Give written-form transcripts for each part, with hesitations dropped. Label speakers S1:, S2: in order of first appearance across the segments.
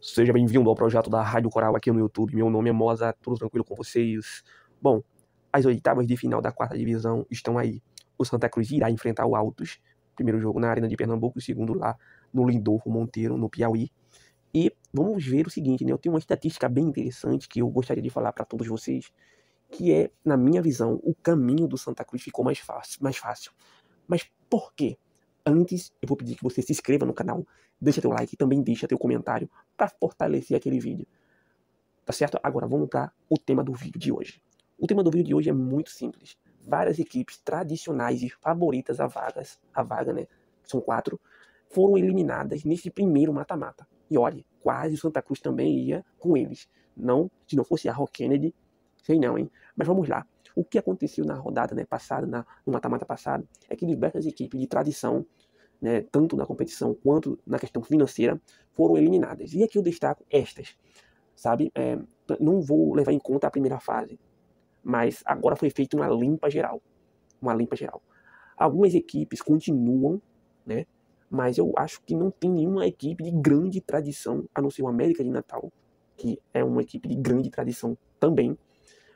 S1: Seja bem-vindo ao projeto da Rádio Coral aqui no YouTube. Meu nome é Moza, tudo tranquilo com vocês? Bom, as oitavas de final da quarta divisão estão aí. O Santa Cruz irá enfrentar o Altos. Primeiro jogo na Arena de Pernambuco, o segundo lá no Lindolfo Monteiro, no Piauí. E vamos ver o seguinte, né? Eu tenho uma estatística bem interessante que eu gostaria de falar para todos vocês, que é, na minha visão, o caminho do Santa Cruz ficou mais fácil. Mas por quê? Antes, eu vou pedir que você se inscreva no canal, deixa teu like e também deixa teu comentário para fortalecer aquele vídeo. Tá certo? Agora vamos para o tema do vídeo de hoje. O tema do vídeo de hoje é muito simples. Várias equipes tradicionais e favoritas a vaga, né? São 4, foram eliminadas nesse primeiro mata-mata. E olha, quase o Santa Cruz também ia com eles. Não, se não fosse a Rock Kennedy, sei não, hein? Mas vamos lá. O que aconteceu na rodada, né, passada, no mata-mata passado, é que diversas equipes de tradição, né, tanto na competição quanto na questão financeira, foram eliminadas. E aqui eu destaco estas, sabe? Não vou levar em conta a primeira fase, mas agora foi feita uma limpa geral. Uma limpa geral. Algumas equipes continuam, né? Mas eu acho que não tem nenhuma equipe de grande tradição, a não ser o América de Natal, que é uma equipe de grande tradição também.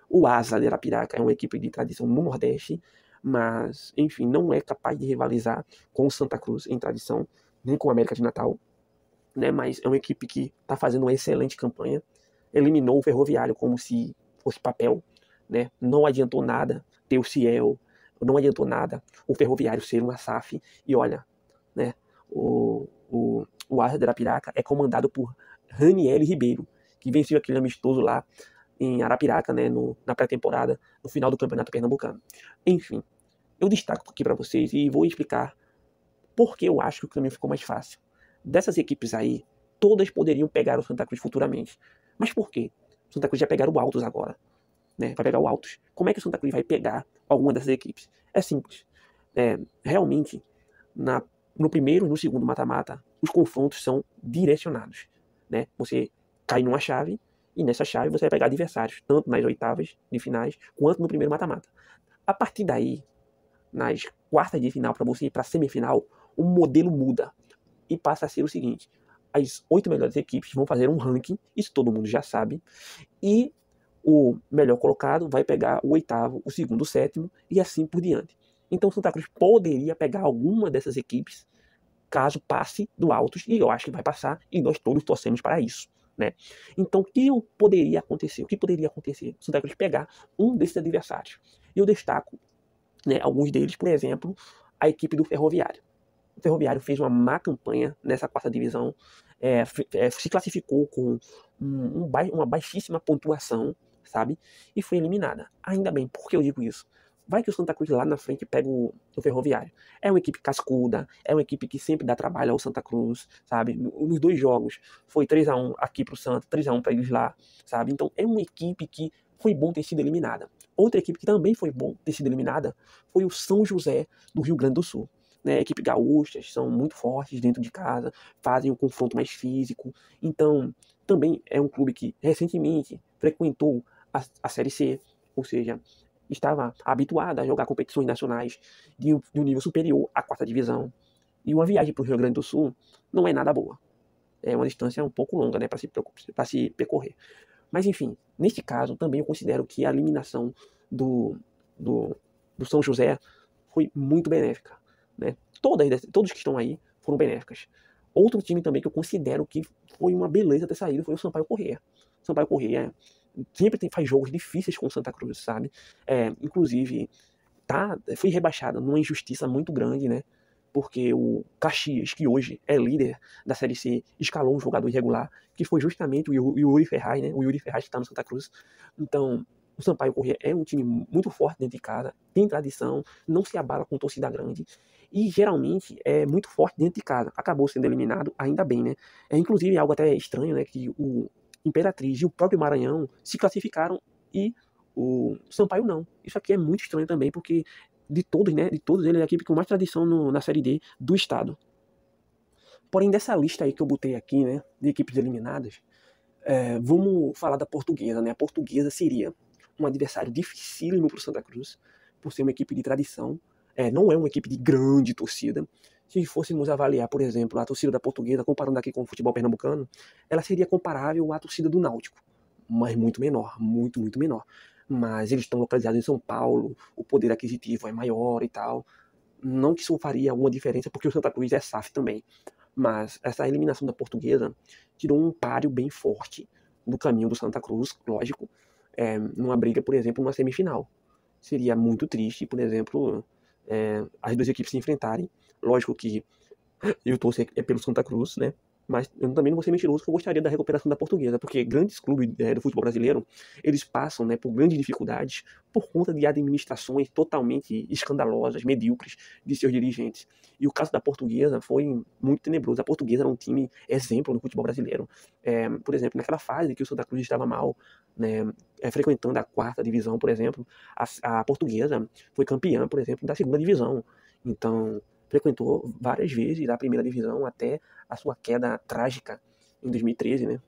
S1: O Asa de Arapiraca é uma equipe de tradição no Nordeste, mas, enfim, não é capaz de rivalizar com o Santa Cruz em tradição, nem com o América de Natal, né? Mas é uma equipe que está fazendo uma excelente campanha. Eliminou o Ferroviário como se fosse papel, né? Não adiantou nada ter o Ciel, não adiantou nada o Ferroviário ser uma SAF. E olha, né? O Asa de Arapiraca é comandado por Raniel Ribeiro, que venceu aquele amistoso lá em Arapiraca, né, na pré-temporada, no final do Campeonato Pernambucano. Enfim, eu destaco aqui para vocês e vou explicar por que eu acho que o caminho ficou mais fácil. Dessas equipes aí, todas poderiam pegar o Santa Cruz futuramente. Mas por quê? O Santa Cruz vai pegar o Altos agora, né? Vai pegar o Altos. Como é que o Santa Cruz vai pegar alguma dessas equipes? É simples. Realmente, no primeiro e no segundo mata-mata, os confrontos são direcionados, né? Você cai numa chave e nessa chave você vai pegar adversários, tanto nas oitavas de finais quanto no primeiro mata-mata. A partir daí, nas quartas de final, para você ir para a semifinal, o modelo muda e passa a ser o seguinte: as 8 melhores equipes vão fazer um ranking, isso todo mundo já sabe, e o melhor colocado vai pegar o oitavo, o segundo, o sétimo e assim por diante. Então o Santa Cruz poderia pegar alguma dessas equipes caso passe do Altos, e eu acho que vai passar, e nós todos torcemos para isso, né? Então, o que poderia acontecer? O que poderia acontecer? O Santa Cruz pegar um desses adversários. E eu destaco, né, alguns deles, por exemplo, a equipe do Ferroviário. O Ferroviário fez uma má campanha nessa quarta divisão, se classificou com uma baixíssima pontuação, sabe? E foi eliminada. Ainda bem, por que eu digo isso? Vai que o Santa Cruz lá na frente pega o Ferroviário. É uma equipe cascuda, é uma equipe que sempre dá trabalho ao Santa Cruz, sabe? Nos 2 jogos foi 3-1 aqui pro Santa, 3-1 para eles lá, sabe? Então é uma equipe que foi bom ter sido eliminada. Outra equipe que também foi bom ter sido eliminada foi o São José do Rio Grande do Sul. Né, equipe gaúchas são muito fortes dentro de casa, fazem um confronto mais físico. Então, também é um clube que recentemente frequentou a Série C, ou seja, estava habituado a jogar competições nacionais de um nível superior à quarta divisão. E uma viagem para o Rio Grande do Sul não é nada boa. É uma distância um pouco longa, né, para se percorrer. Mas, enfim, neste caso, também eu considero que a eliminação do São José foi muito benéfica. Né? Todos que estão aí foram benéficas. Outro time também que eu considero que foi uma beleza ter saído foi o Sampaio Corrêa. Sampaio Corrêa sempre faz jogos difíceis com o Santa Cruz, sabe? Inclusive, foi rebaixada numa injustiça muito grande, né? Porque o Caxias, que hoje é líder da Série C, escalou um jogador irregular, que foi justamente o Yuri Ferraz, né? O Yuri Ferraz que está no Santa Cruz. Então, o Sampaio Corrêa é um time muito forte dentro de casa, tem tradição, não se abala com torcida grande e geralmente é muito forte dentro de casa. Acabou sendo eliminado, ainda bem, né? Inclusive algo até estranho, né? Que o Imperatriz e o próprio Maranhão se classificaram e o Sampaio não. Isso aqui é muito estranho também, porque de todos, né? De todos eles é a equipe com mais tradição na Série D do estado. Porém, dessa lista aí que eu botei aqui, né? De equipes eliminadas, vamos falar da Portuguesa, né? A Portuguesa seria um adversário dificílimo para o Santa Cruz, por ser uma equipe de tradição. Não é uma equipe de grande torcida. se fôssemos avaliar, por exemplo, a torcida da Portuguesa, comparando aqui com o futebol pernambucano, ela seria comparável à torcida do Náutico, mas muito menor, muito, muito menor. Mas eles estão localizados em São Paulo, o poder aquisitivo é maior e tal. Não que isso faria alguma diferença, porque o Santa Cruz é SAF também. Mas essa eliminação da Portuguesa tirou um páreo bem forte do caminho do Santa Cruz, lógico, numa briga, por exemplo, numa semifinal. Seria muito triste, por exemplo, as duas equipes se enfrentarem. Lógico que eu torço pelo Santa Cruz, né? Mas eu também não vou ser mentiroso que eu gostaria da recuperação da Portuguesa, porque grandes clubes do futebol brasileiro, eles passam, né, por grandes dificuldades por conta de administrações totalmente escandalosas, medíocres de seus dirigentes. E o caso da Portuguesa foi muito tenebroso. A Portuguesa era um time exemplo no futebol brasileiro. Por exemplo, naquela fase que o Santa Cruz estava mal, né, frequentando a 4ª divisão, por exemplo, a Portuguesa foi campeã, por exemplo, da 2ª divisão. Então, frequentou várias vezes a 1ª divisão até a sua queda trágica em 2013, né?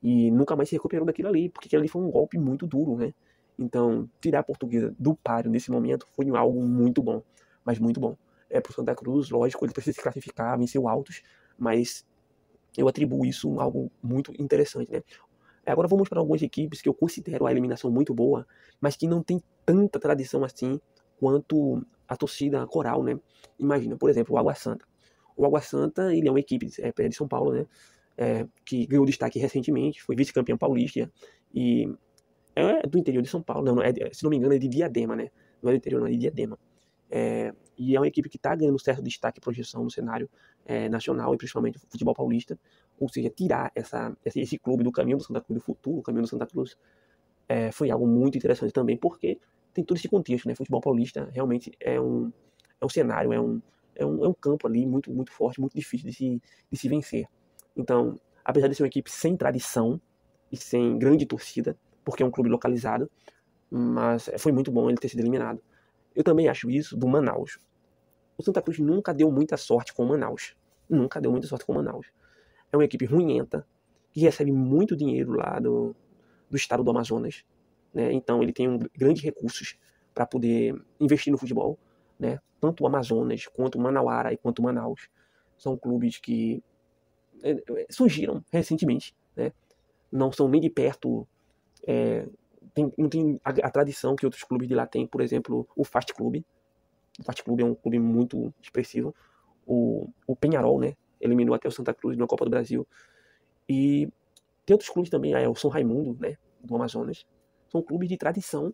S1: E nunca mais se recuperou daquilo ali, porque aquilo ali foi um golpe muito duro, né? Então, tirar a Portuguesa do páreo nesse momento foi algo muito bom, mas muito bom. Pro Santa Cruz, lógico, ele precisa se classificar, vencer o Altos, mas eu atribuo isso a algo muito interessante, né? Agora vamos para algumas equipes que eu considero a eliminação muito boa, mas que não tem tanta tradição assim quanto a torcida coral, né? Imagina, por exemplo, o Água Santa. O Água Santa, ele é uma equipe de São Paulo, né? Que ganhou destaque recentemente, foi vice-campeão paulista e é do interior de São Paulo, não, se não me engano é de Diadema, né? Não é do interior, não, é de Diadema. E é uma equipe que está ganhando certo destaque e projeção no cenário nacional e principalmente no futebol paulista, ou seja, tirar esse clube do caminho do Santa Cruz, do futuro, o caminho do Santa Cruz, foi algo muito interessante também, porque tem todo esse contexto, né? Futebol paulista realmente é um cenário, é um campo ali muito, muito forte, muito difícil de se vencer. Então, apesar de ser uma equipe sem tradição e sem grande torcida, porque é um clube localizado, mas foi muito bom ele ter sido eliminado. Eu também acho isso do Manaus. O Santa Cruz nunca deu muita sorte com o Manaus. Nunca deu muita sorte com o Manaus. É uma equipe ruinenta, que recebe muito dinheiro lá do estado do Amazonas, né? Então ele tem grandes recursos para poder investir no futebol, né? Tanto o Amazonas, quanto o Manauara e quanto o Manaus são clubes que surgiram recentemente, né? Não são nem de perto, não tem a tradição que outros clubes de lá têm, por exemplo, o Fast Club. O Fast Club é um clube muito expressivo. O Peñarol, né? Eliminou até o Santa Cruz na Copa do Brasil. E tem outros clubes também, o São Raimundo, né? Do Amazonas. São clubes de tradição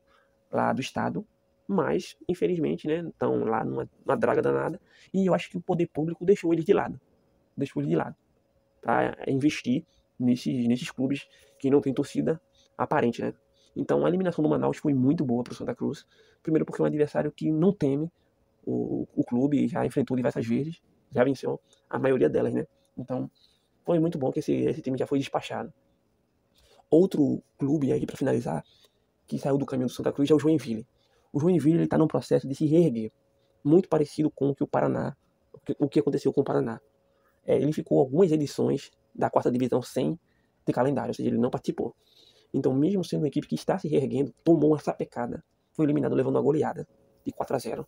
S1: lá do estado, mas, infelizmente, né? Estão lá numa draga danada. E eu acho que o poder público deixou eles de lado. Para investir nesses clubes que não tem torcida aparente, né? Então a eliminação do Manaus foi muito boa para o Santa Cruz. Primeiro porque é um adversário que não teme o clube, já enfrentou diversas vezes, já venceu a maioria delas, né? Então foi muito bom que esse time já foi despachado. Outro clube aí para finalizar que saiu do caminho do Santa Cruz é o Joinville. O Joinville está num processo de se reerguer, muito parecido com o que aconteceu com o Paraná. Ele ficou algumas edições da 4ª divisão sem ter calendário, ou seja, ele não participou. Então, mesmo sendo uma equipe que está se reerguendo, tomou uma sapecada. Foi eliminado levando uma goleada de 4-0.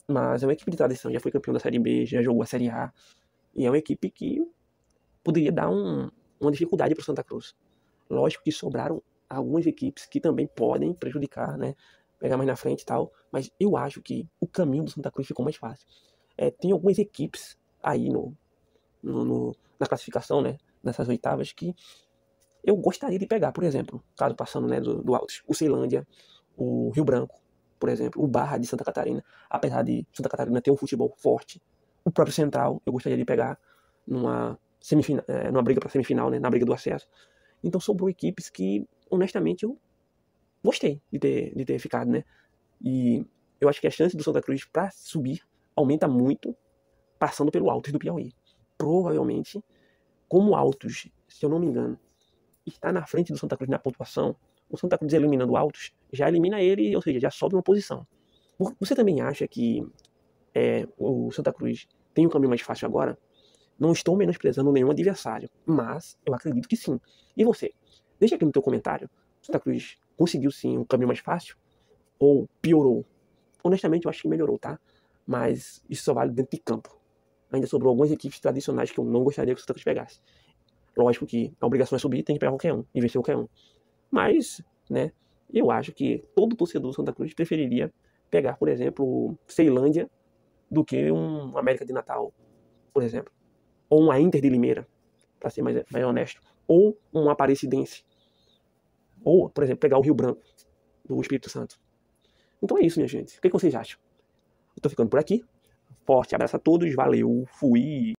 S1: Mas é uma equipe de tradição, já foi campeão da Série B, já jogou a Série A. E é uma equipe que poderia dar uma dificuldade para o Santa Cruz. Lógico que sobraram algumas equipes que também podem prejudicar, né? Pegar mais na frente e tal. Mas eu acho que o caminho do Santa Cruz ficou mais fácil. Tem algumas equipes aí na classificação, né? Nessas oitavas que eu gostaria de pegar, por exemplo, caso passando, né, do Altos, o Ceilândia, o Rio Branco, por exemplo, o Barra de Santa Catarina, apesar de Santa Catarina ter um futebol forte, o próprio Central eu gostaria de pegar numa briga para semifinal, né, na briga do acesso. Então sobrou equipes que, honestamente, eu gostei de ter ficado, né? E eu acho que a chance do Santa Cruz para subir aumenta muito passando pelo Altos do Piauí. Provavelmente, como o Altos, se eu não me engano, está na frente do Santa Cruz na pontuação, o Santa Cruz eliminando o Altos, já elimina ele, ou seja, já sobe uma posição. Você também acha que o Santa Cruz tem um caminho mais fácil agora? Não estou menosprezando nenhum adversário, mas eu acredito que sim. E você? Deixa aqui no teu comentário. O Santa Cruz conseguiu sim um caminho mais fácil? Ou piorou? Honestamente, eu acho que melhorou, tá? Mas isso só vale dentro de campo. ainda sobrou algumas equipes tradicionais que eu não gostaria que o Santa Cruz pegasse. Lógico que a obrigação é subir, tem que pegar qualquer um, e vencer qualquer um. Mas, né, eu acho que todo torcedor do Santa Cruz preferiria pegar, por exemplo, Ceilândia do que um América de Natal, por exemplo. Ou uma Inter de Limeira, para ser mais honesto. Ou um Aparecidense. Ou, por exemplo, pegar o Rio Branco, do Espírito Santo. Então é isso, minha gente. O que vocês acham? Eu tô ficando por aqui. Forte abraço a todos. Valeu. Fui.